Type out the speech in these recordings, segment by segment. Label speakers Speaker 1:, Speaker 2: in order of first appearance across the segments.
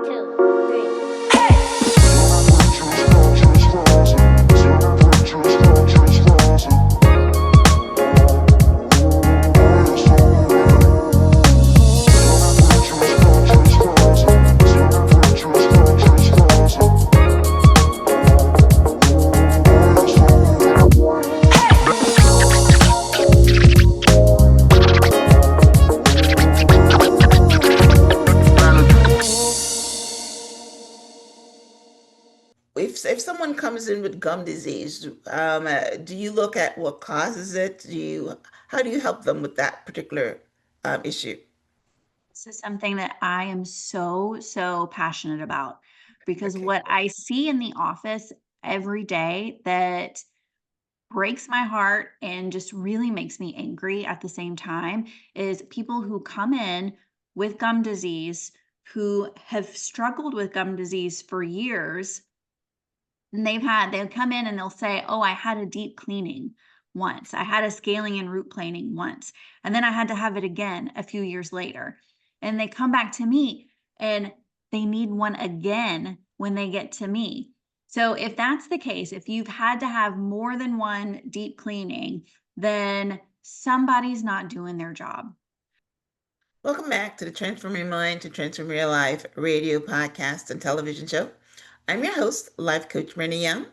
Speaker 1: 2, 3.
Speaker 2: If someone comes in with gum disease, do you look at what causes it? How do you help them with that particular issue?
Speaker 1: This is something that I am so passionate about because
Speaker 2: Okay.
Speaker 1: what I see in the office every day that breaks my heart and just really makes me angry at the same time is people who come in with gum disease, who have struggled with gum disease for years. And they'll come in and they'll say, "Oh, I had a deep cleaning once. I had a scaling and root planing once, and then I had to have it again a few years later." And they come back to me and they need one again when they get to me. So if that's the case, if you've had to have more than one deep cleaning, then somebody's not doing their job.
Speaker 2: Welcome back to the Transform Your Mind to Transform Your Life radio podcast and television show. I'm your host, life coach Myrna,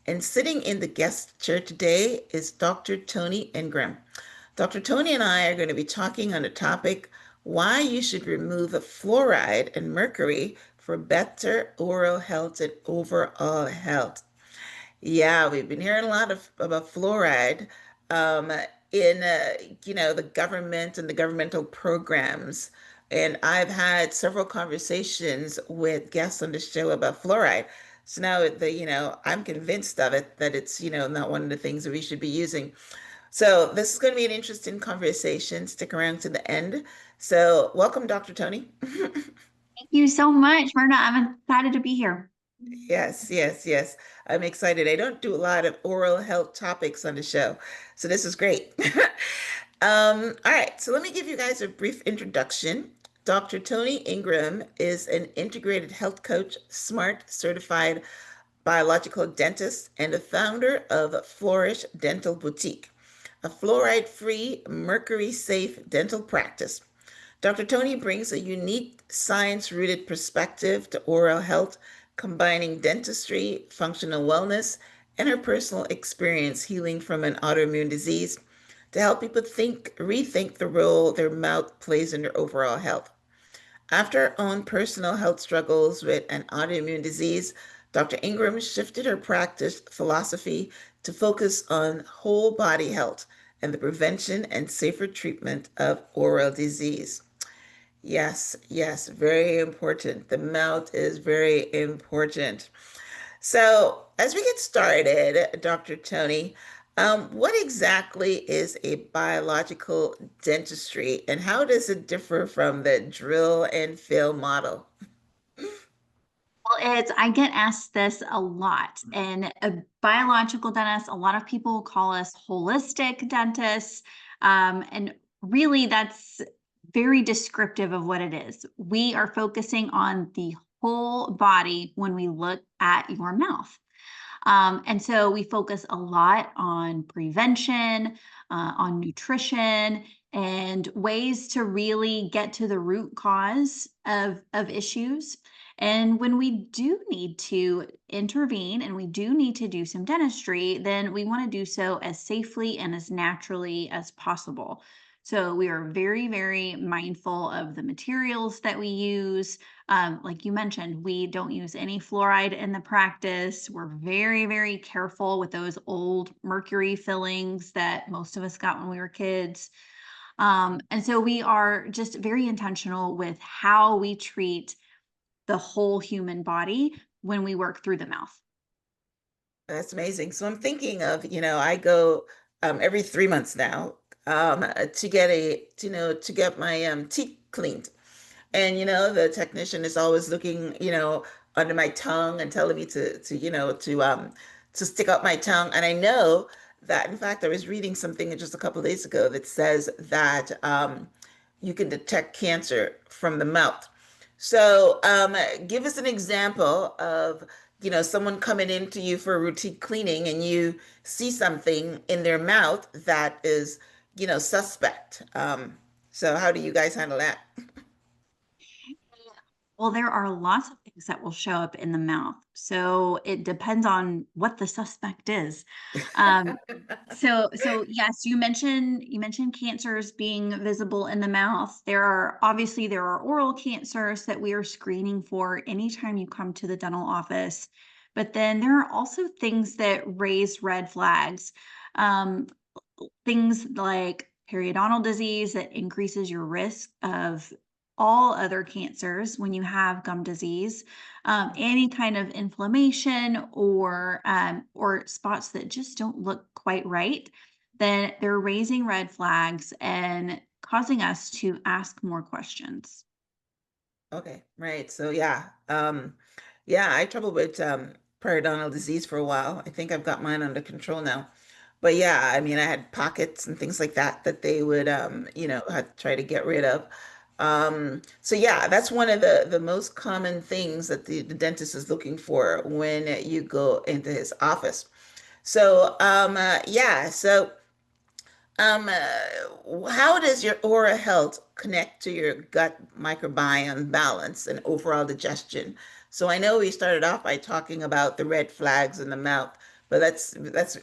Speaker 2: and sitting in the guest chair today is Dr. Toni Ingram. Dr. Toni and I are going to be talking on the topic why you should remove fluoride and mercury for better oral health and overall health. Yeah, we've been hearing a lot about fluoride um, in the government and the governmental programs. And I've had several conversations with guests on the show about fluoride. So now I'm convinced of it that it's, not one of the things that we should be using. So this is going to be an interesting conversation. Stick around to the end. So welcome, Dr. Toni.
Speaker 1: Thank you so much, Myrna. I'm excited to be here.
Speaker 2: Yes, yes, yes. I'm excited. I don't do a lot of oral health topics on the show, so this is great. All right, so let me give you guys a brief introduction. Dr. Toni Ingram is an integrated health coach, smart certified biological dentist, and the founder of Flourish Dental Boutique, a fluoride-free, mercury-safe dental practice. Dr. Toni brings a unique science-rooted perspective to oral health, combining dentistry, functional wellness, and her personal experience healing from an autoimmune disease to help people rethink the role their mouth plays in their overall health. After her own personal health struggles with an autoimmune disease, Dr. Ingram shifted her practice philosophy to focus on whole body health and the prevention and safer treatment of oral disease. Yes, yes, very important. The mouth is very important. So, as we get started, Dr. Toni, what exactly is a biological dentistry and how does it differ from the drill and fill model?
Speaker 1: Well, I get asked this a lot. And a biological dentist, a lot of people call us holistic dentists. And really, that's very descriptive of what it is. We are focusing on the whole body when we look at your mouth. And so we focus a lot on prevention, on nutrition, and ways to really get to the root cause of issues. And when we do need to intervene and we do need to do some dentistry, then we want to do so as safely and as naturally as possible. So we are very mindful of the materials that we use. Like you mentioned, we don't use any fluoride in the practice. We're very careful with those old mercury fillings that most of us got when we were kids. And so we are just very intentional with how we treat the whole human body when we work through the mouth.
Speaker 2: That's amazing. So I'm thinking of, I go every 3 months now to get to get my teeth cleaned. And the technician is always looking, under my tongue and telling me to stick out my tongue. And I know that, in fact, I was reading something just a couple of days ago that says that you can detect cancer from the mouth. So, give us an example of, someone coming into you for a routine cleaning and you see something in their mouth that is, suspect. So how do you guys handle that?
Speaker 1: Well, there are lots of things that will show up in the mouth. So it depends on what the suspect is. Um, so yes, you mentioned cancers being visible in the mouth. There are oral cancers that we are screening for anytime you come to the dental office. But then there are also things that raise red flags. Um, Things like periodontal disease that increases your risk of all other cancers when you have gum disease, any kind of inflammation or spots that just don't look quite right, then they're raising red flags and causing us to ask more questions.
Speaker 2: Okay, right. So yeah, I had trouble with periodontal disease for a while. I think I've got mine under control now. But yeah, I mean, I had pockets and things like that that they would had to try to get rid of. So yeah, that's one of the most common things that the dentist is looking for when you go into his office. So yeah, so how does your oral health connect to your gut microbiome balance and overall digestion? So I know we started off by talking about the red flags in the mouth, but let's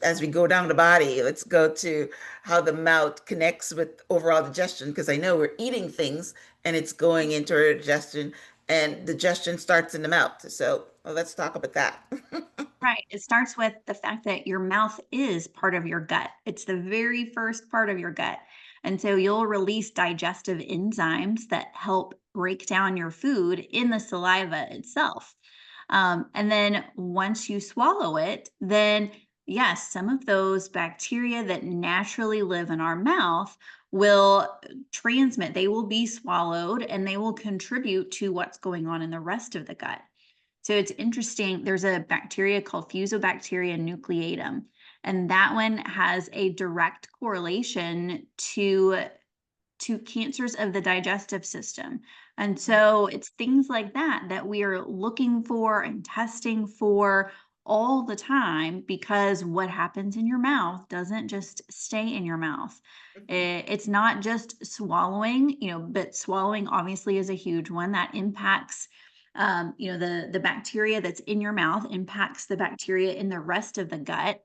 Speaker 2: as we go down the body, let's go to how the mouth connects with overall digestion, because I know we're eating things and it's going into our digestion, and digestion starts in the mouth. So well, let's talk about that.
Speaker 1: Right. It starts with the fact that your mouth is part of your gut. It's the very first part of your gut. And so you'll release digestive enzymes that help break down your food in the saliva itself. And then once you swallow it, then yes, some of those bacteria that naturally live in our mouth will transmit, they will be swallowed and they will contribute to what's going on in the rest of the gut. So it's interesting. There's a bacteria called Fusobacteria nucleatum, and that one has a direct correlation to cancers of the digestive system. And so it's things like that that we are looking for and testing for all the time, because what happens in your mouth doesn't just stay in your mouth. It's not just swallowing, but swallowing obviously is a huge one that impacts the bacteria that's in your mouth impacts the bacteria in the rest of the gut,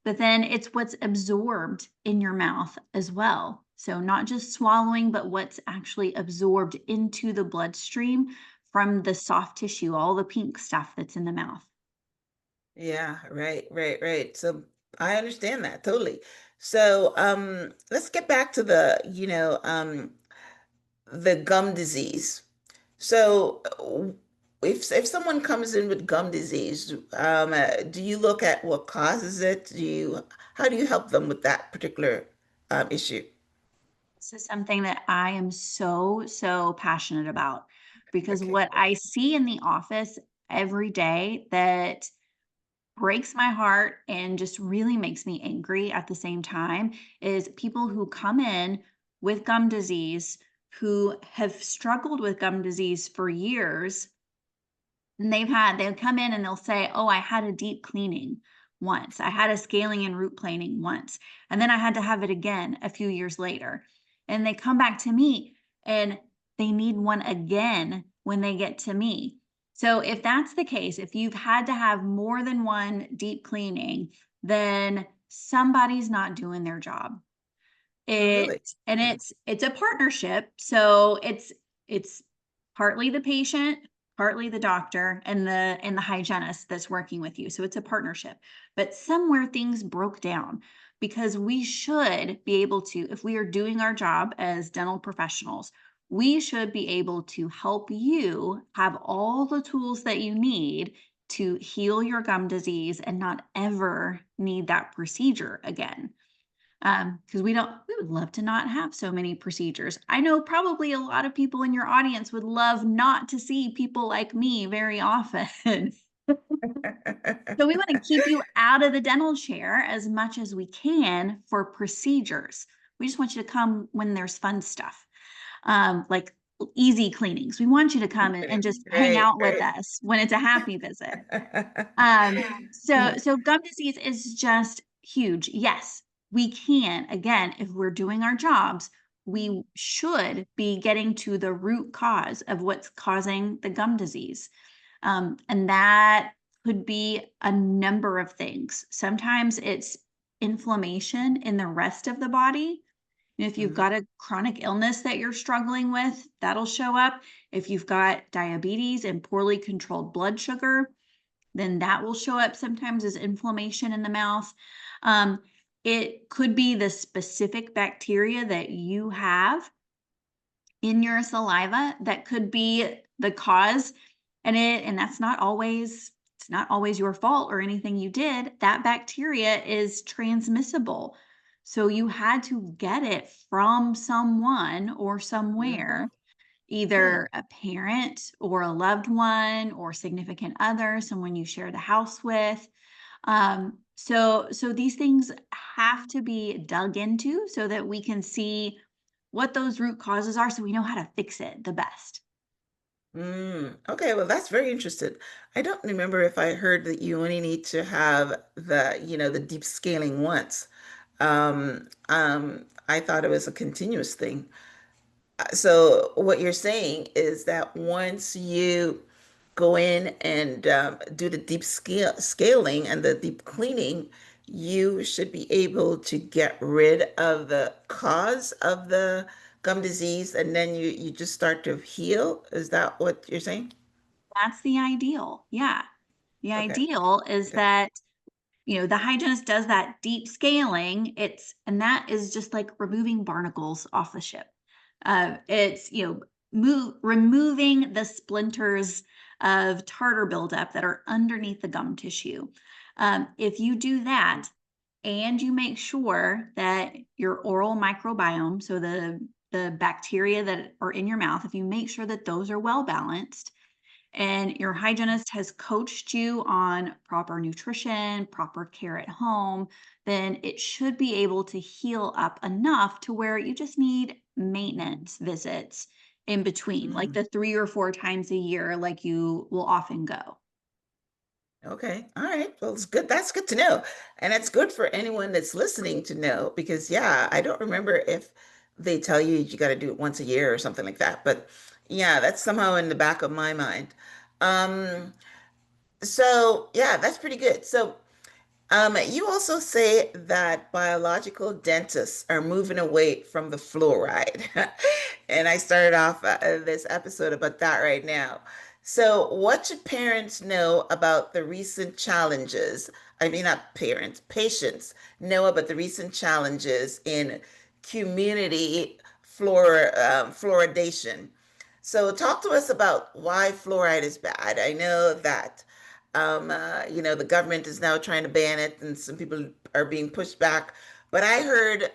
Speaker 1: but then it's what's absorbed in your mouth as well. So not just swallowing, but what's actually absorbed into the bloodstream from the soft tissue, all the pink stuff that's in the mouth.
Speaker 2: Yeah, right, right, right. So I understand that totally. So let's get back to the gum disease. So if someone comes in with gum disease, do you look at what causes it? How do you help them with that particular issue?
Speaker 1: This is something that I am so, so passionate about, because
Speaker 2: Okay.
Speaker 1: what I see in the office every day that breaks my heart and just really makes me angry at the same time is people who come in with gum disease, who have struggled with gum disease for years, and they'll come in and they'll say, "Oh, I had a deep cleaning once. I had a scaling and root planing once, and then I had to have it again a few years later." And they come back to me and they need one again when they get to me. So if that's the case, if you've had to have more than one deep cleaning, then somebody's not doing their job.
Speaker 2: Oh,
Speaker 1: It
Speaker 2: really?
Speaker 1: and
Speaker 2: Okay.
Speaker 1: it's a partnership, so it's partly the patient, partly the doctor, and the hygienist that's working with you, so it's a partnership. But somewhere things broke down, because we should be able to, if we are doing our job as dental professionals, we should be able to help you have all the tools that you need to heal your gum disease and not ever need that procedure again. Because we would love to not have so many procedures. I know probably a lot of people in your audience would love not to see people like me very often. So we want to keep you out of the dental chair as much as we can for procedures. We just want you to come when there's fun stuff, like easy cleanings. We want you to come and just hang
Speaker 2: Right,
Speaker 1: out with
Speaker 2: right.
Speaker 1: us when it's a happy visit. So gum disease is just huge. Yes, we can, again, if we're doing our jobs, we should be getting to the root cause of what's causing the gum disease. And that could be a number of things. Sometimes it's inflammation in the rest of the body. If you've
Speaker 2: Mhm.
Speaker 1: got a chronic illness that you're struggling with, that'll show up. If you've got diabetes and poorly controlled blood sugar, then that will show up sometimes as inflammation in the mouth. Um, it could be the specific bacteria that you have in your saliva that could be the cause. And that's not always, it's not always your fault or anything you did. That bacteria is transmissible. So you had to get it from someone or somewhere,
Speaker 2: Mhm. Hmm.
Speaker 1: either a parent or a loved one or significant other, someone you share the house with. So these things have to be dug into so that we can see what those root causes are, so we know how to fix it the best.
Speaker 2: Okay, well, that's very interesting. I don't remember if I heard that you only need to have the deep scaling once. I thought it was a continuous thing. So what you're saying is that once you go in and do the deep scaling and the deep cleaning, you should be able to get rid of the cause of the gum disease, and then you just start to heal. Is that what you're saying?
Speaker 1: That's the ideal. Yeah. The
Speaker 2: Okay.
Speaker 1: ideal is
Speaker 2: Okay.
Speaker 1: that, the hygienist does that deep scaling. And that is just like removing barnacles off the ship. It's, removing the splinters of tartar buildup that are underneath the gum tissue. If you do that and you make sure that your oral microbiome, so the bacteria that are in your mouth, if you make sure that those are well balanced, and your hygienist has coached you on proper nutrition, proper care at home, then it should be able to heal up enough to where you just need maintenance visits in between, like
Speaker 2: Mm.
Speaker 1: the 3 or 4 times a year, like you will often go.
Speaker 2: Okay. All right. Well, it's good. That's good to know. And it's good for anyone that's listening to know because, yeah, I don't remember if they tell you you got to do it once a year or something like that. But yeah, that's somehow in the back of my mind. Um, so yeah, that's pretty good. So you also say that biological dentists are moving away from the fluoride. And I started off this episode about that right now. So, what should parents know about the recent challenges? I mean, not parents, patients know about the recent challenges in community fluoridation. So, talk to us about why fluoride is bad. I know that the government is now trying to ban it, and some people are being pushed back. But I heard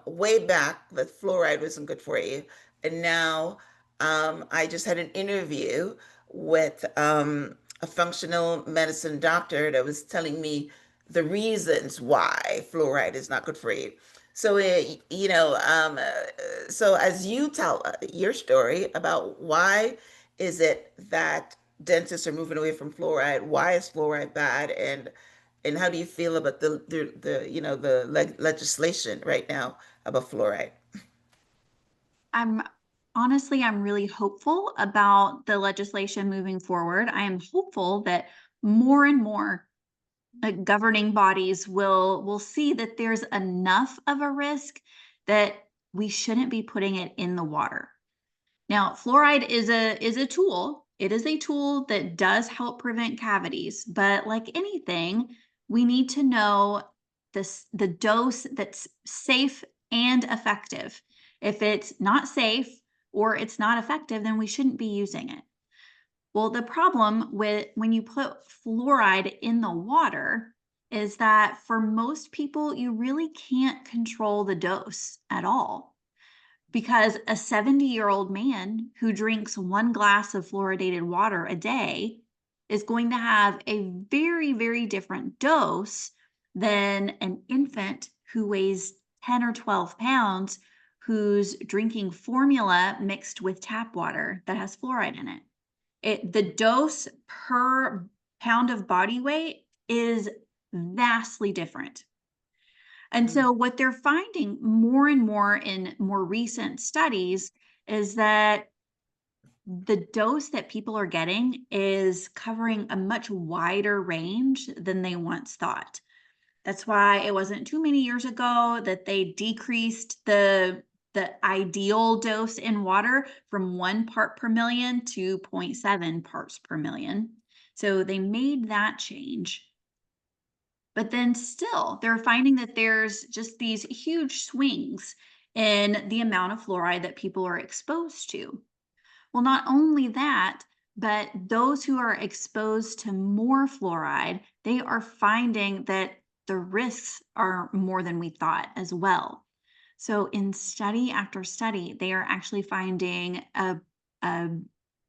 Speaker 2: way back that fluoride wasn't good for you, and now I just had an interview with a functional medicine doctor that was telling me the reasons why fluoride is not good for you. So, so as you tell your story about why is it that dentists are moving away from fluoride. Why is fluoride bad? And how do you feel about the legislation right now about fluoride?
Speaker 1: I'm I'm really hopeful about the legislation moving forward. I am hopeful that more and more governing bodies will see that there's enough of a risk that we shouldn't be putting it in the water. Now, fluoride is a tool. It is a tool that does help prevent cavities, but like anything, we need to know the dose that's safe and effective. If it's not safe or it's not effective, then we shouldn't be using it. Well, the problem with when you put fluoride in the water is that for most people, you really can't control the dose at all because a 70-year-old man who drinks 1 glass of fluoridated water a day is going to have a very, very different dose than an infant who weighs 10 or 12 pounds who's drinking formula mixed with tap water that has fluoride in it. The dose per pound of body weight is vastly different. And
Speaker 2: Mm.
Speaker 1: so what they're finding more and more in more recent studies is that the dose that people are getting is covering a much wider range than they once thought. That's why it wasn't too many years ago that they decreased the ideal dose in water from 1 part per million to 0.7 parts per million. So they made that change. But then still, they're finding that there's just these huge swings in the amount of fluoride that people are exposed to. Well, not only that, but those who are exposed to more fluoride, they are finding that the risks are more than we thought as well. So in study after study, they are actually finding a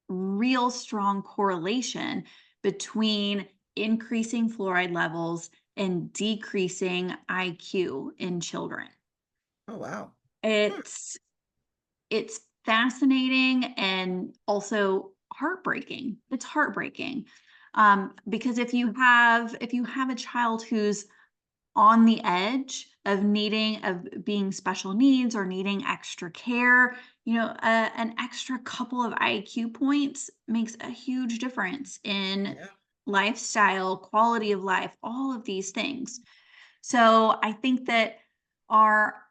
Speaker 1: real strong correlation between increasing fluoride levels and decreasing IQ in children.
Speaker 2: Oh, wow. Hmm.
Speaker 1: It's it's fascinating and also heartbreaking. It's heartbreaking. Because if you have a child who's on the edge of being special needs or needing extra care, an extra couple of IQ points makes a huge difference in
Speaker 2: Yeah.
Speaker 1: lifestyle, quality of life, all of these things. So I think that our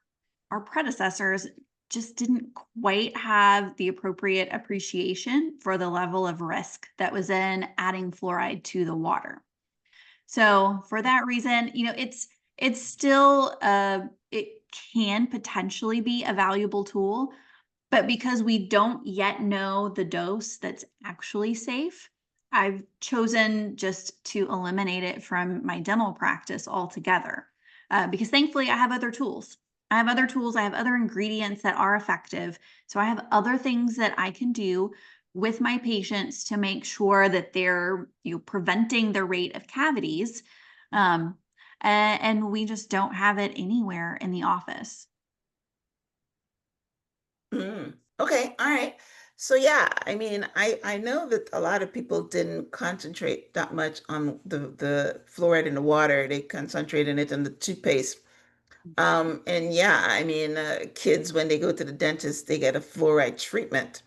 Speaker 1: our predecessors just didn't quite have the appropriate appreciation for the level of risk that was in adding fluoride to the water. So for that reason, it's still it can potentially be a valuable tool, but because we don't yet know the dose that's actually safe, I've chosen just to eliminate it from my dental practice altogether. Because thankfully, I have other tools. I have other tools, I have other ingredients that are effective. So I have other things that I can do with my patients to make sure that they're preventing the rate of cavities. Um, and we just don't have it anywhere in the office.
Speaker 2: Mm. Okay, all right. So yeah, I mean, I know that a lot of people didn't concentrate that much on the fluoride in the water. They concentrated it on the toothpaste. And yeah, I mean, kids when they go to the dentist, they get a fluoride treatment.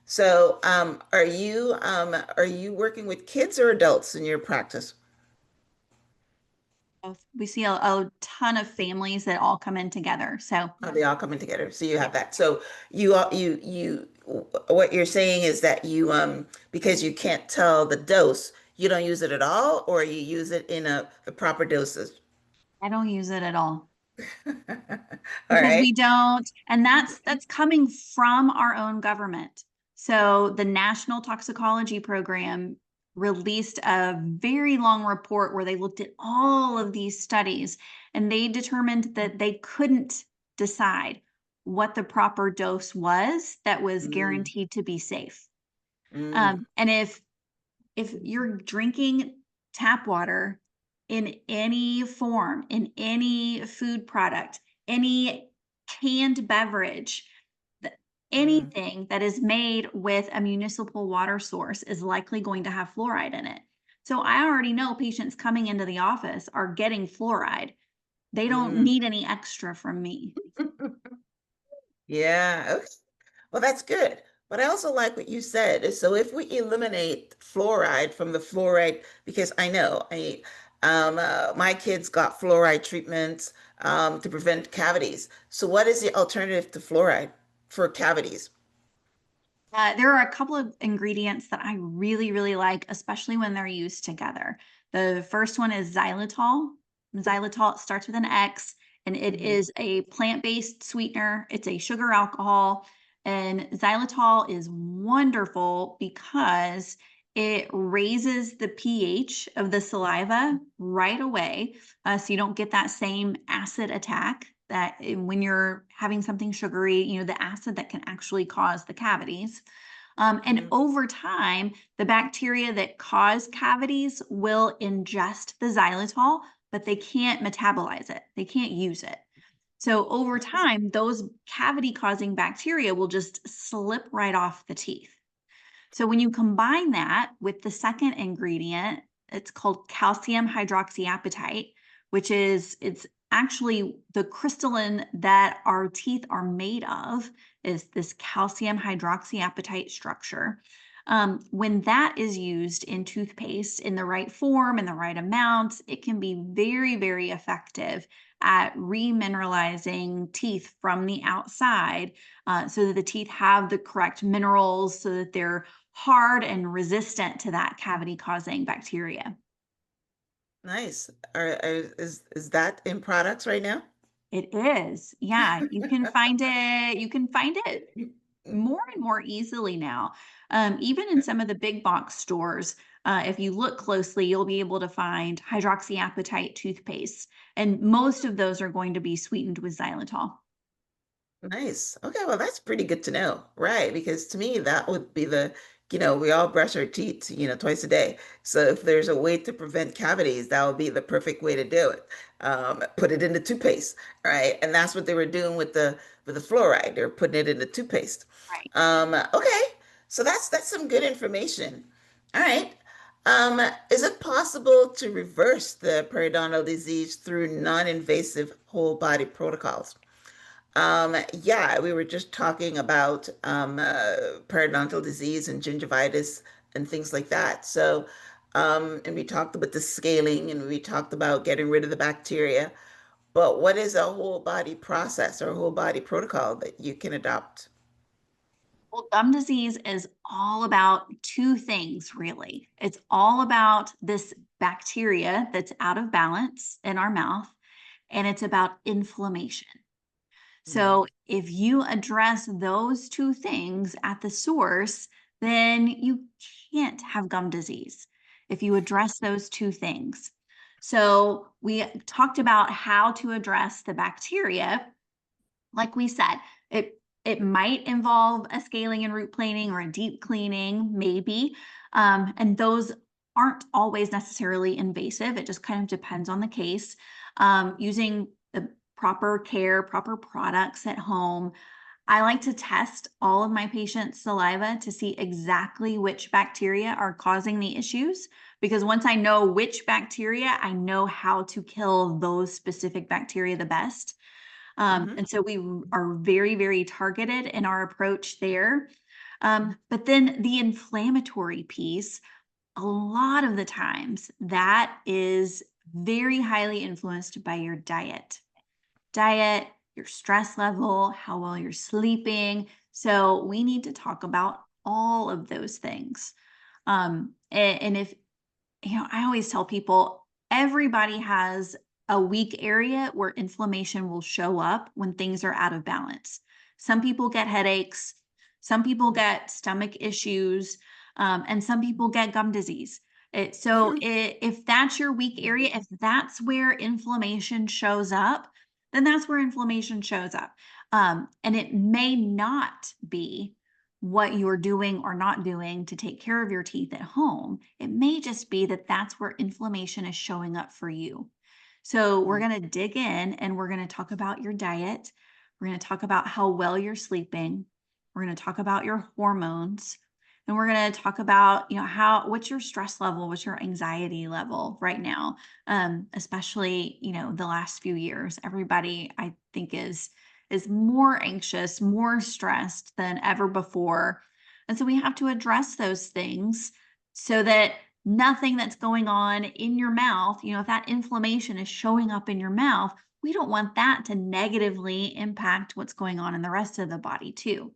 Speaker 2: So, are you working with kids or adults in your practice?
Speaker 1: We see a ton of families that all come in together. So
Speaker 2: Oh, they all coming together. So you
Speaker 1: yeah,
Speaker 2: have that. So what you're saying is that because you can't tell the dose, you don't use it at all, or you use it in the proper doses.
Speaker 1: I don't use it at all
Speaker 2: All
Speaker 1: because
Speaker 2: right.
Speaker 1: we don't, and that's coming from our own government. So the National Toxicology Program released a very long report where they looked at all of these studies and they determined that they couldn't decide what the proper dose was that was
Speaker 2: Mm,
Speaker 1: guaranteed to be safe.
Speaker 2: mm,
Speaker 1: And if you're drinking tap water in any form, in any food product, any canned beverage,
Speaker 2: mm,
Speaker 1: anything that is made with a municipal water source is likely going to have fluoride in it. So I already know patients coming into the office are getting fluoride. They don't
Speaker 2: mm.
Speaker 1: need any extra from me.
Speaker 2: Yeah. Okay. Well, that's good. But I also like what you said. So if we eliminate fluoride from the fluoride, because I know my kids got fluoride treatments to prevent cavities. So what is the alternative to fluoride for cavities?
Speaker 1: There are a couple of ingredients that I really, really like, especially when they're used together. The first one is xylitol. Xylitol starts with an X, and it
Speaker 2: Mhm.
Speaker 1: is a plant-based sweetener. It's a sugar alcohol, and xylitol is wonderful because it raises the pH of the saliva right away, so you don't get that same acid attack that when you're having something sugary, the acid that can actually cause the cavities. And
Speaker 2: Mhm.
Speaker 1: over time, the bacteria that cause cavities will ingest the xylitol, but they can't metabolize it. They can't use it. So over time, those cavity causing bacteria will just slip right off the teeth. So when you combine that with the second ingredient, it's called calcium hydroxyapatite, which is it's actually the crystalline that our teeth are made of is this calcium hydroxyapatite structure. When that is used in toothpaste in the right form, in the right amount, it can be very, very effective at remineralizing teeth from the outside so that the teeth have the correct minerals so that they're hard and resistant to that cavity causing bacteria.
Speaker 2: Nice. Is that in products right now?
Speaker 1: It is. Yeah, you can find it more and more easily now. Even in some of the big box stores, if you look closely, you'll be able to find hydroxyapatite toothpaste, and most of those are going to be sweetened with xylitol.
Speaker 2: Nice. Okay, well, that's pretty good to know, right? Because to me, that would be we all brush our teeth, twice a day. So if there's a way to prevent cavities, that would be the perfect way to do it. Put it in the toothpaste, right? And that's what they were doing with the fluoride. They're putting it in the toothpaste.
Speaker 1: Right.
Speaker 2: Okay, so that's some good information. All right. Is it possible to reverse the periodontal disease through non-invasive whole body protocols? Yeah, we were just talking about periodontal disease and gingivitis and things like that. So, and we talked about the scaling and we talked about getting rid of the bacteria. But what is a whole body process or a whole body protocol that you can adopt?
Speaker 1: Well, gum disease is all about two things, really. It's all about this bacteria that's out of balance in our mouth, and it's about inflammation.
Speaker 2: Mm,
Speaker 1: So, if you address those two things at the source, then you can't have gum disease if you address those two things. So, we talked about how to address the bacteria. Like we said, it might involve a scaling and root planing or a deep cleaning, maybe. And those aren't always necessarily invasive. It just kind of depends on the case. Using the proper care, proper products at home. I like to test all of my patients' saliva to see exactly which bacteria are causing the issues. Because once I know which bacteria, I know how to kill those specific bacteria the best.
Speaker 2: hmm
Speaker 1: And so we are very, very targeted in our approach there. But then the inflammatory piece, a lot of the times, that is very highly influenced by your diet, your stress level, how well you're sleeping. So we need to talk about all of those things. And if I always tell people everybody has a weak area where inflammation will show up when things are out of balance. Some people get headaches, some people get stomach issues, and some people get gum disease. If that's your weak area, if that's where inflammation shows up, then that's where inflammation shows up. And it may not be what you're doing or not doing to take care of your teeth at home. It may just be that that's where inflammation is showing up for you. So, we're going to dig in and we're going to talk about your diet. We're going to talk about how well you're sleeping. We're going to talk about your hormones. And we're going to talk about, what's your stress level, what's your anxiety level right now, especially, the last few years. Everybody, I think, is more anxious, more stressed than ever before. And so we have to address those things so that nothing that's going on in your mouth, if that inflammation is showing up in your mouth, we don't want that to negatively impact what's going on in the rest of the body too.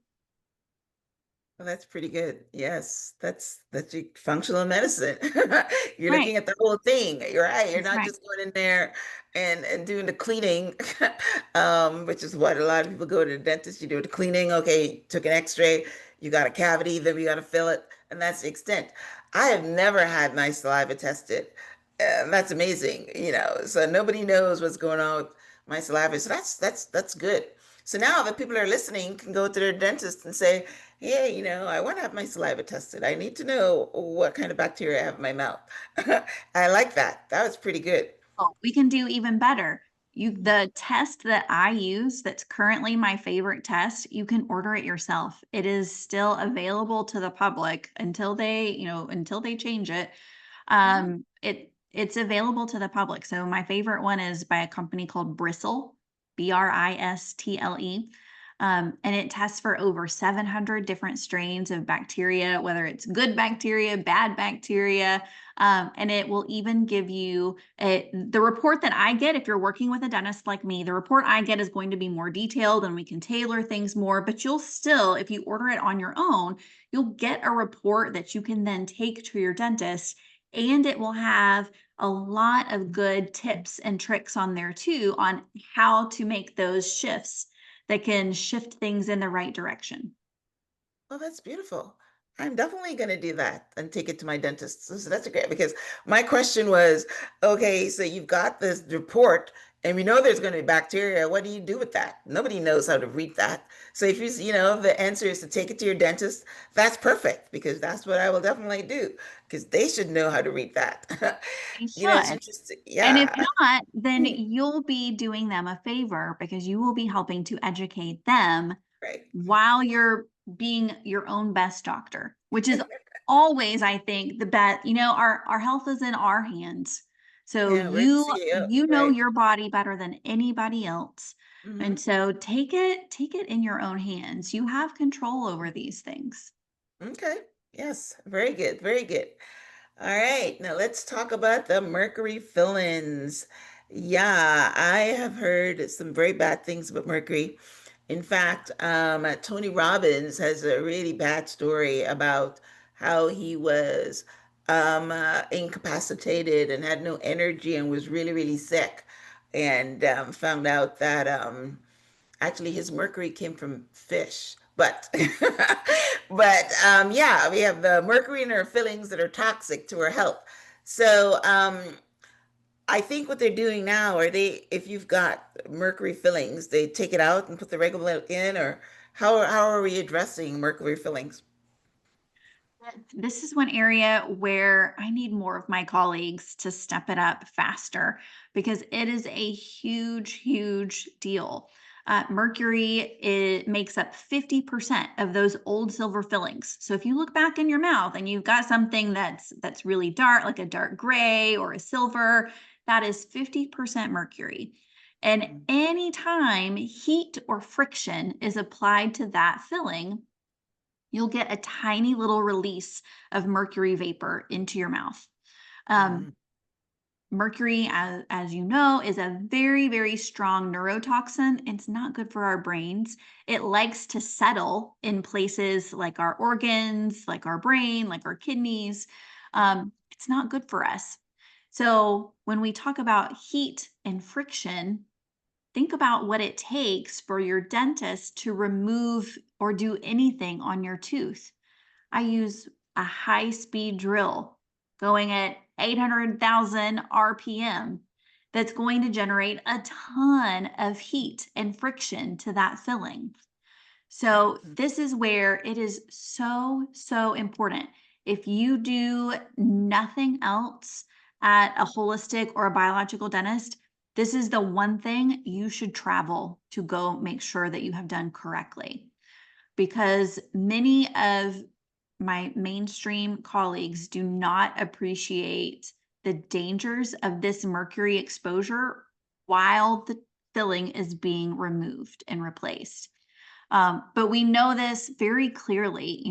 Speaker 2: Well, that's pretty good. Yes, that's your functional medicine. You're
Speaker 1: Right.
Speaker 2: looking at the whole thing. You're right. You're
Speaker 1: That's
Speaker 2: not
Speaker 1: right.
Speaker 2: just going in there and doing the cleaning, which is what a lot of people go to the dentist. You do the cleaning. Okay, took an X-ray. You got a cavity. Then we got to fill it, and that's the extent. I have never had my saliva tested. That's amazing. So nobody knows what's going on with my saliva. So that's good. So now the people that are listening can go to their dentist and say, hey, I want to have my saliva tested. I need to know what kind of bacteria I have in my mouth. I like that. That was pretty good.
Speaker 1: Oh, we can do even better. The test that I use, that's currently my favorite test, you can order it yourself. It is still available to the public until they change it.
Speaker 2: Mhm.
Speaker 1: It's available to the public. So my favorite one is by a company called Bristle, Bristle. And it tests for over 700 different strains of bacteria, whether it's good bacteria, bad bacteria. And it will even give you the report that I get. If you're working with a dentist like me, the report I get is going to be more detailed and we can tailor things more. But you'll still, if you order it on your own, you'll get a report that you can then take to your dentist, and it will have a lot of good tips and tricks on there too on how to make those shifts that can shift things in the right direction.
Speaker 2: Oh, that's beautiful. I'm definitely going to do that and take it to my dentist. So that's great because my question was, okay, so you've got this report and we know there's going to be bacteria. What do you do with that? Nobody knows how to read that. So if the answer is to take it to your dentist, that's perfect because that's what I will definitely do because they should know how to read that.
Speaker 1: You
Speaker 2: It's
Speaker 1: should.
Speaker 2: interesting.
Speaker 1: And if
Speaker 2: Yeah.
Speaker 1: not, then
Speaker 2: Hmm.
Speaker 1: you'll be doing them a favor because you will be helping to educate them
Speaker 2: Right.
Speaker 1: while you're being your own best doctor, which is always, I think, the best. Our health is in our hands. So
Speaker 2: Yeah, we're the CEO.
Speaker 1: you know
Speaker 2: Right.
Speaker 1: your body better than anybody else. And
Speaker 2: Hmm.
Speaker 1: so take it in your own hands. You have control over these things.
Speaker 2: Okay. Yes. Very good. Very good. All right, now let's talk about the mercury fillings. Yeah, I have heard some very bad things about mercury. In fact, Tony Robbins has a really bad story about how he was incapacitated and had no energy and was really, really sick, and found out that actually, his mercury came from fish, but yeah, we have the mercury in our fillings that are toxic to our health. So I think what they're doing now are if you've got mercury fillings, they take it out and put the regular in, or how are we addressing mercury fillings?
Speaker 1: This is one area where I need more of my colleagues to step it up faster because it is a huge, huge deal. Mercury, it makes up 50% of those old silver fillings. So if you look back in your mouth and you've got something that's really dark, like a dark gray or a silver, that is 50% mercury. And
Speaker 2: Mm,
Speaker 1: anytime heat or friction is applied to that filling, you'll get a tiny little release of mercury vapor into your mouth. Um,
Speaker 2: mm,
Speaker 1: Mercury, as you know, is a very, very strong neurotoxin. It's not good for our brains. It likes to settle in places like our organs, like our brain, like our kidneys. It's not good for us. So when we talk about heat and friction, think about what it takes for your dentist to remove or do anything on your tooth. I use a high speed drill going at 800,000 RPM that's going to generate a ton of heat and friction to that filling. So,
Speaker 2: mm,
Speaker 1: this is where it is so, so important. If you do nothing else at a holistic or a biological dentist, this is the one thing you should travel to go make sure that you have done correctly, because many of my mainstream colleagues do not appreciate the dangers of this mercury exposure while the filling is being removed and replaced. But we know this very clearly.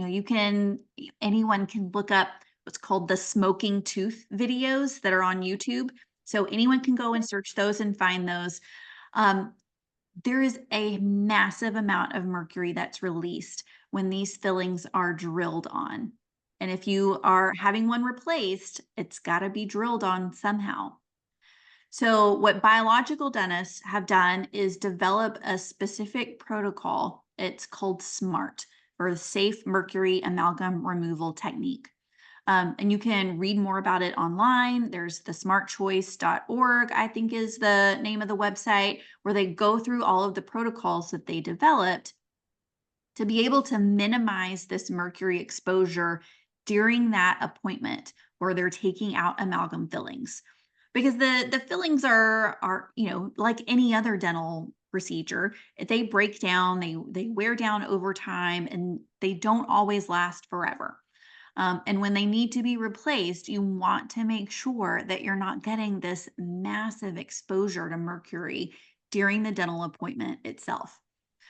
Speaker 1: Anyone can look up what's called the smoking tooth videos that are on YouTube. So anyone can go and search those and find those. Um, there is a massive amount of mercury that's released when these fillings are drilled on. And if you are having one replaced, it's got to be drilled on somehow. So, what biological dentists have done is develop a specific protocol. It's called SMART, or Safe Mercury Amalgam Removal Technique. And you can read more about it online. There's the smartchoice.org, I think is the name of the website, where they go through all of the protocols that they developed to be able to minimize this mercury exposure during that appointment where they're taking out amalgam fillings. because the fillings are, you know, like any other dental procedure, they break down, they wear down over time, and they don't always last forever. And when they need to be replaced, you want to make sure that you're not getting this massive exposure to mercury during the dental appointment itself.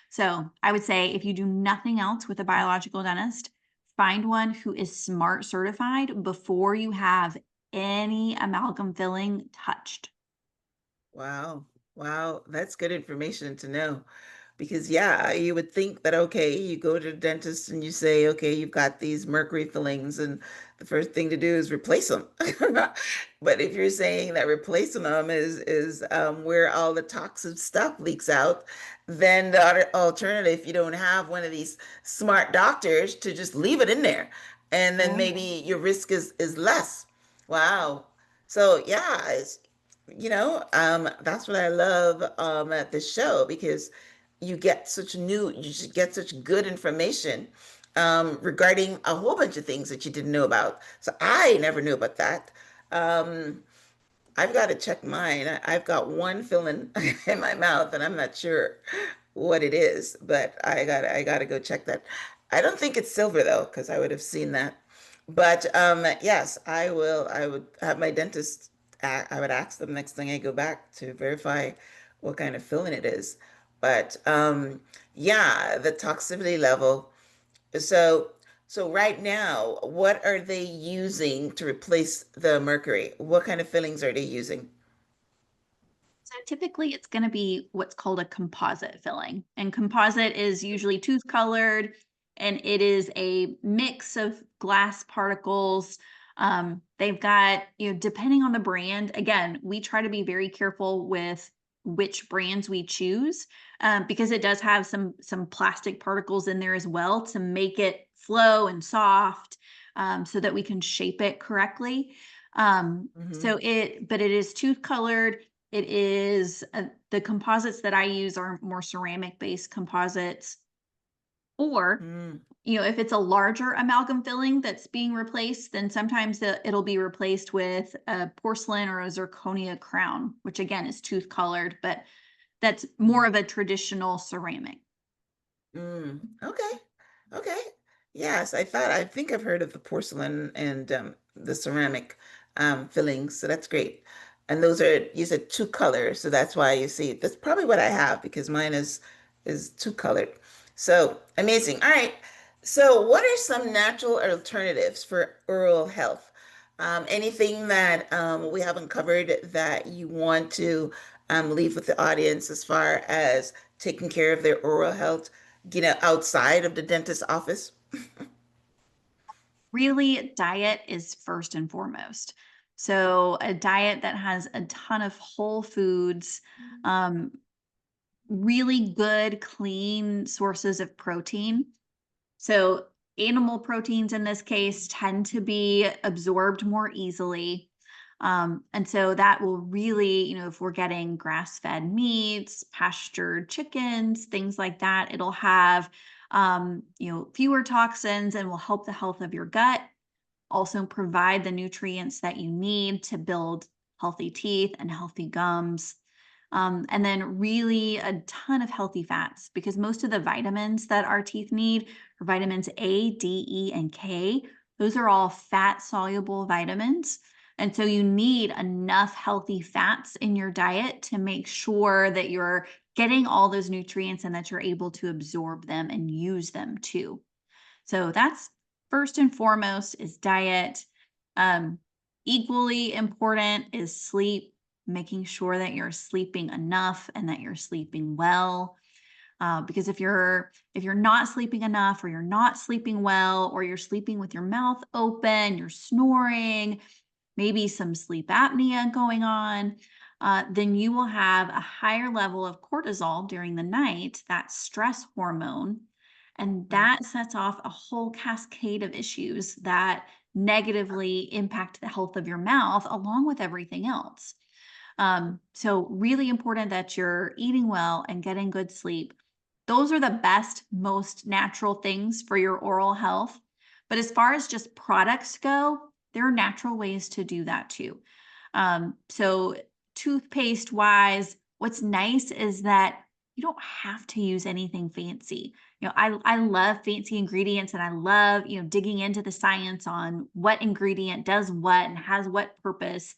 Speaker 1: So I would say if you do nothing else with a biological dentist, find one who is SMART certified before you have any amalgam filling touched.
Speaker 2: Wow. Wow. That's good information to know. Because, yeah, you would think that, okay, you go to the dentist and you say, okay, you've got these mercury fillings, and the first thing to do is replace them. But if you're saying that replacing them is where all the toxic stuff leaks out, then the other alternative, you don't have one of these smart doctors to just leave it in there, and then
Speaker 1: Right.
Speaker 2: maybe your risk is less. Wow. So yeah, that's what I love at the show, because you just get such good information regarding a whole bunch of things that you didn't know about. So I never knew about that. Um, I've got to check mine. I've got one filling in my mouth, and I'm not sure what it is, but I gotta go check that. I don't think it's silver though, because I would have seen that. But yes, I will. I would have my dentist. I would ask them next thing I go back to verify what kind of filling it is. But yeah, the toxicity level. So so right now, what are they using to replace the mercury? What kind of fillings are they using?
Speaker 1: So typically it's going to be what's called a composite filling. And composite is usually tooth colored, and it is a mix of glass particles. They've got, you know, depending on the brand, again, we try to be very careful with which brands we choose, because it does have some plastic particles in there as well to make it flow and soft, so that we can shape it correctly.
Speaker 2: Hmm.
Speaker 1: But it is tooth colored. It is the composites that I use are more ceramic based composites. Or,
Speaker 2: Mm.
Speaker 1: you know, if it's a larger amalgam filling that's being replaced, then sometimes it'll be replaced with a porcelain or a zirconia crown, which again is tooth colored, but that's more of a traditional ceramic.
Speaker 2: Mm, okay. Okay. Yes, I think I've heard of the porcelain and the ceramic fillings, so that's great. And those are, you said, two colors, so that's why you see that's probably what I have, because mine is two colored. So amazing. All right. So what are some natural alternatives for oral health? Anything that we haven't covered that you want to leave with the audience as far as taking care of their oral health, outside of the dentist's office?
Speaker 1: Really, diet is first and foremost. So a diet that has a ton of whole foods, um, really good, clean sources of protein. So animal proteins in this case tend to be absorbed more easily. And so that will really, you know, if we're getting grass-fed meats, pastured chickens, things like that, it'll have, you know, fewer toxins and will help the health of your gut, also provide the nutrients that you need to build healthy teeth and healthy gums. And then really a ton of healthy fats, because most of the vitamins that our teeth need are vitamins A, D, E, and K. Those are all fat soluble vitamins. And so you need enough healthy fats in your diet to make sure that you're getting all those nutrients and that you're able to absorb them and use them too. So that's first and foremost is diet. Um, Equally important is sleep, making sure that you're sleeping enough and that you're sleeping well. Because if you're not sleeping enough, or you're not sleeping well, or you're sleeping with your mouth open, you're snoring, maybe some sleep apnea going on, then you will have a higher level of cortisol during the night, that stress hormone. And that sets off a whole cascade of issues that negatively impact the health of your mouth, along with everything else. So, really important that you're eating well and getting good sleep. Those are the best, most natural things for your oral health. But as far as just products go, there are natural ways to do that too. So toothpaste wise, what's nice is that you don't have to use anything fancy. I love fancy ingredients, and I love, digging into the science on what ingredient does what and has what purpose.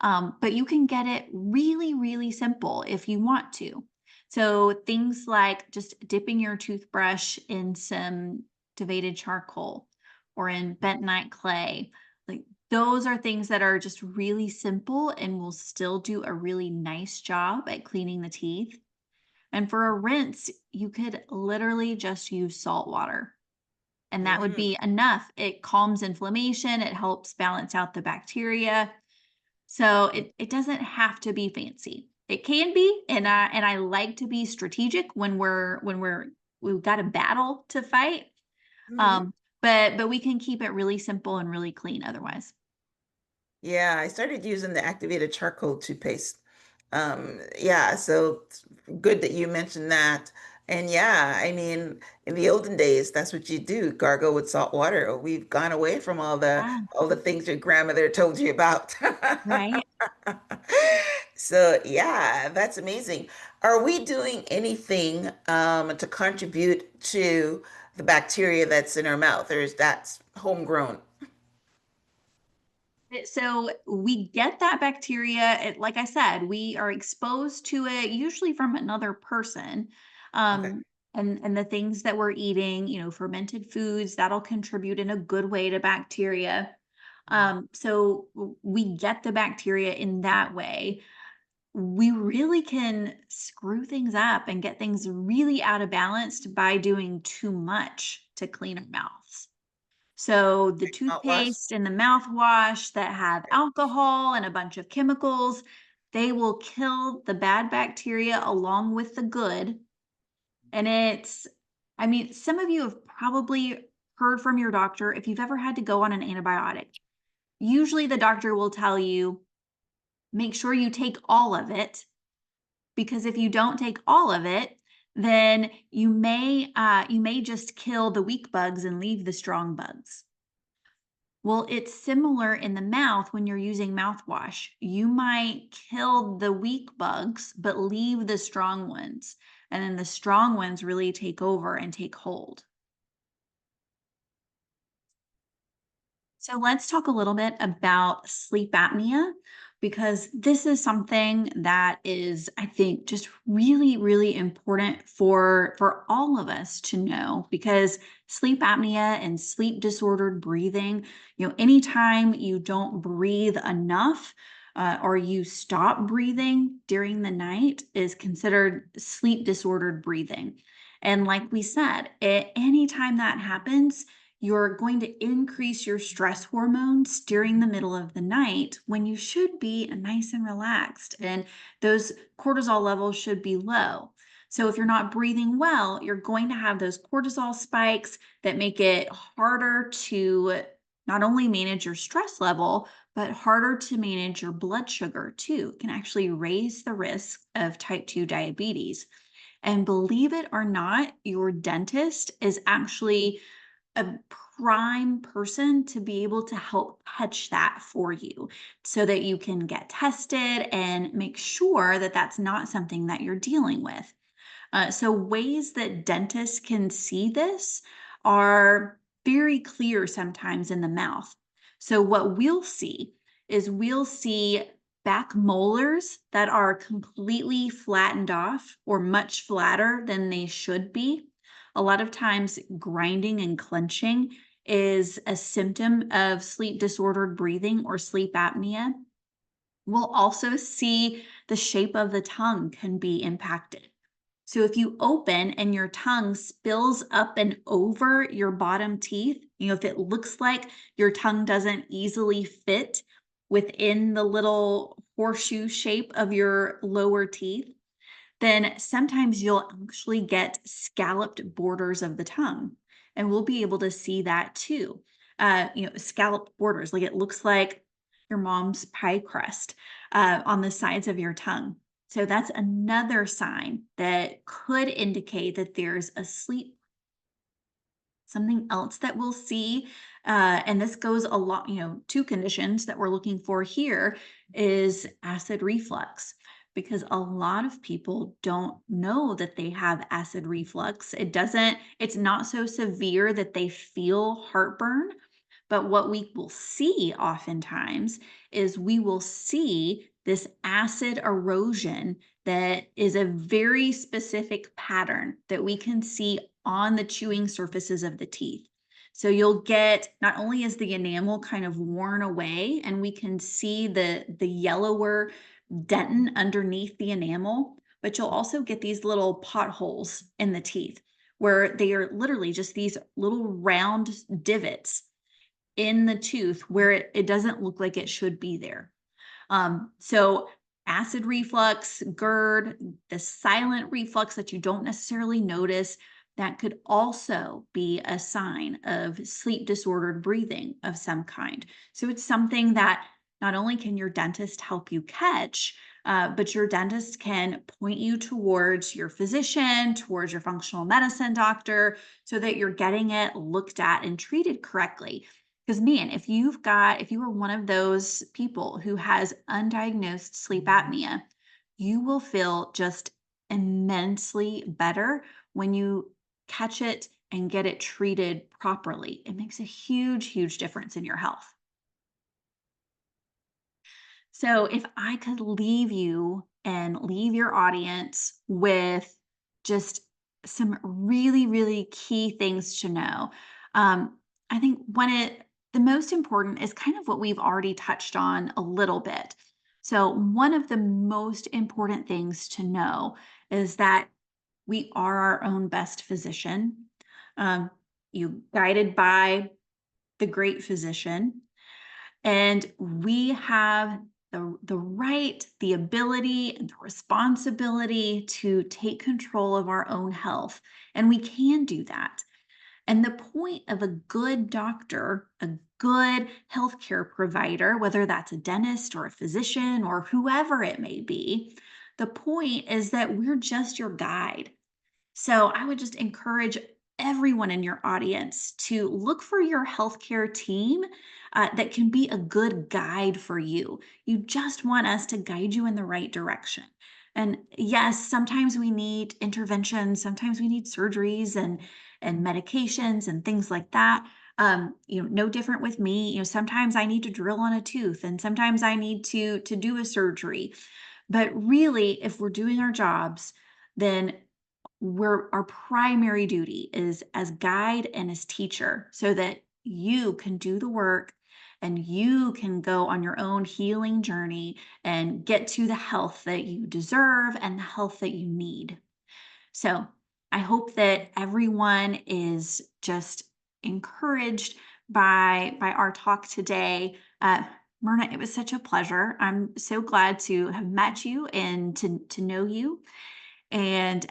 Speaker 1: But you can get it really, really simple if you want to. So things like just dipping your toothbrush in some activated charcoal or in bentonite clay. Like, those are things that are just really simple and will still do a really nice job at cleaning the teeth. And for a rinse, you could literally just use salt water, and that would
Speaker 2: Mm,
Speaker 1: be enough. It calms inflammation, it helps balance out the bacteria. So it doesn't have to be fancy. It can be, and I like to be strategic when we've got a battle to fight.
Speaker 2: mhm.
Speaker 1: But we can keep it really simple and really clean otherwise.
Speaker 2: Yeah, I started using the activated charcoal toothpaste. Yeah, so it's good that you mentioned that. And yeah, I mean, in the olden days, that's what you do, gargle with salt water. We've gone away from
Speaker 1: Yeah,
Speaker 2: all the things your grandmother told you about.
Speaker 1: right.
Speaker 2: So yeah, that's amazing. Are we doing anything to contribute to the bacteria that's in our mouth, or is that homegrown?
Speaker 1: So we get that bacteria, like I said, we are exposed to it usually from another person.
Speaker 2: Okay.
Speaker 1: Um, and the things that we're eating, fermented foods, that'll contribute in a good way to bacteria. So we get the bacteria in that way. We really can screw things up and get things really out of balance by doing too much to clean our mouths. So the
Speaker 2: Mouthwash?
Speaker 1: toothpaste and the mouthwash that have alcohol and a bunch of chemicals, they will kill the bad bacteria along with the good. And I mean, some of you have probably heard from your doctor if you've ever had to go on an antibiotic. Usually the doctor will tell you, make sure you take all of it, because if you don't take all of it, then you may just kill the weak bugs and leave the strong bugs. Well, it's similar in the mouth when you're using mouthwash. You might kill the weak bugs, but leave the strong ones. And then the strong ones really take over and take hold. So let's talk a little bit about sleep apnea, because this is something that is, I think, just really, really important for all of us to know, because sleep apnea and sleep disordered breathing, anytime you don't breathe enough, or you stop breathing during the night, is considered sleep disordered breathing. And like we said, anytime that happens, you're going to increase your stress hormones during the middle of the night when you should be nice and relaxed, and those cortisol levels should be low. So if you're not breathing well, you're going to have those cortisol spikes that make it harder to not only manage your stress level, but harder to manage your blood sugar too. It can actually raise the risk of type 2 diabetes. And believe it or not, your dentist is actually a prime person to be able to help catch that for you, so that you can get tested and make sure that that's not something that you're dealing with. So, ways that dentists can see this are very clear sometimes in the mouth. So, what we'll see is we'll see back molars that are completely flattened off or much flatter than they should be. A lot of times, grinding and clenching is a symptom of sleep disordered breathing or sleep apnea. We'll also see the shape of the tongue can be impacted. So if you open and your tongue spills up and over your bottom teeth, if it looks like your tongue doesn't easily fit within the little horseshoe shape of your lower teeth, then sometimes you'll actually get scalloped borders of the tongue. And we'll be able to see that too. Scalloped borders, like it looks like your mom's pie crust on the sides of your tongue. So that's another sign that could indicate that there's a sleep. Something else that we'll see And this goes a lot, two conditions that we're looking for here is acid reflux, because a lot of people don't know that they have acid reflux. It's not so severe that they feel heartburn, but what we will see oftentimes is we will see this acid erosion that is a very specific pattern that we can see on the chewing surfaces of the teeth. So you'll get, not only is the enamel kind of worn away and we can see the yellower dentin underneath the enamel, but you'll also get these little potholes in the teeth where they are literally just these little round divots in the tooth where it doesn't look like it should be there. So acid reflux, GERD, the silent reflux that you don't necessarily notice, that could also be a sign of sleep disordered breathing of some kind. So it's something that not only can your dentist help you catch, but your dentist can point you towards your physician, towards your functional medicine doctor, so that you're getting it looked at and treated correctly. Because man, if you are one of those people who has undiagnosed sleep apnea, you will feel just immensely better when you catch it and get it treated properly. It makes a huge, huge difference in your health. So if I could leave you and leave your audience with just some really, really key things to know, um, I think the most important is kind of what we've already touched on a little bit. So one of the most important things to know is that we are our own best physician. Um, you guided by the great physician, and we have the right, the ability, and the responsibility to take control of our own health. And we can do that. And the point of a good doctor, a good healthcare provider, whether that's a dentist or a physician or whoever it may be, the point is that we're just your guide. So I would just encourage everyone in your audience to look for your healthcare team that can be a good guide for you. You just want us to guide you in the right direction. And yes, sometimes we need interventions, sometimes we need surgeries and medications and things like that. No different with me. Sometimes I need to drill on a tooth, and sometimes I need to do a surgery. But really, if we're doing our jobs, then our primary duty is as guide and as teacher, so that you can do the work and you can go on your own healing journey and get to the health that you deserve and the health that you need. So I hope that everyone is just encouraged by our talk today. Myrna, it was such a pleasure. I'm so glad to have met you and to know you, and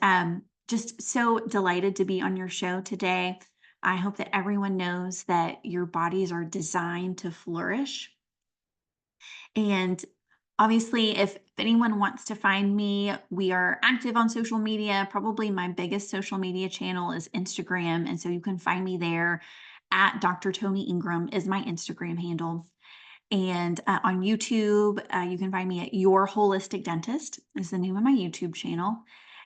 Speaker 1: just so delighted to be on your show today. I hope that everyone knows that your bodies are designed to flourish. And obviously, if anyone wants to find me, we are active on social media. Probably my biggest social media channel is Instagram. And so you can find me there at Dr. Toni Ingram is my Instagram handle. And on YouTube, you can find me at Your Holistic Dentist is the name of my YouTube channel.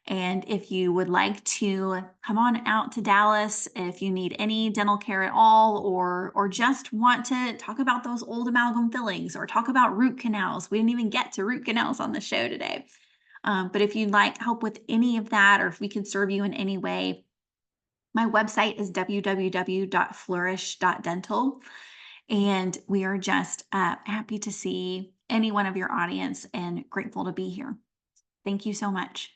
Speaker 1: And if you would like to come on out to Dallas, if you need any dental care at all, or just want to talk about those old amalgam fillings or talk about root canals, we didn't even get to root canals on the show today. But if you'd like help with any of that, or if we can serve you in any way, my website is www.flourish.dental. And we are just happy to see any one of your audience and grateful to be here. Thank you so much.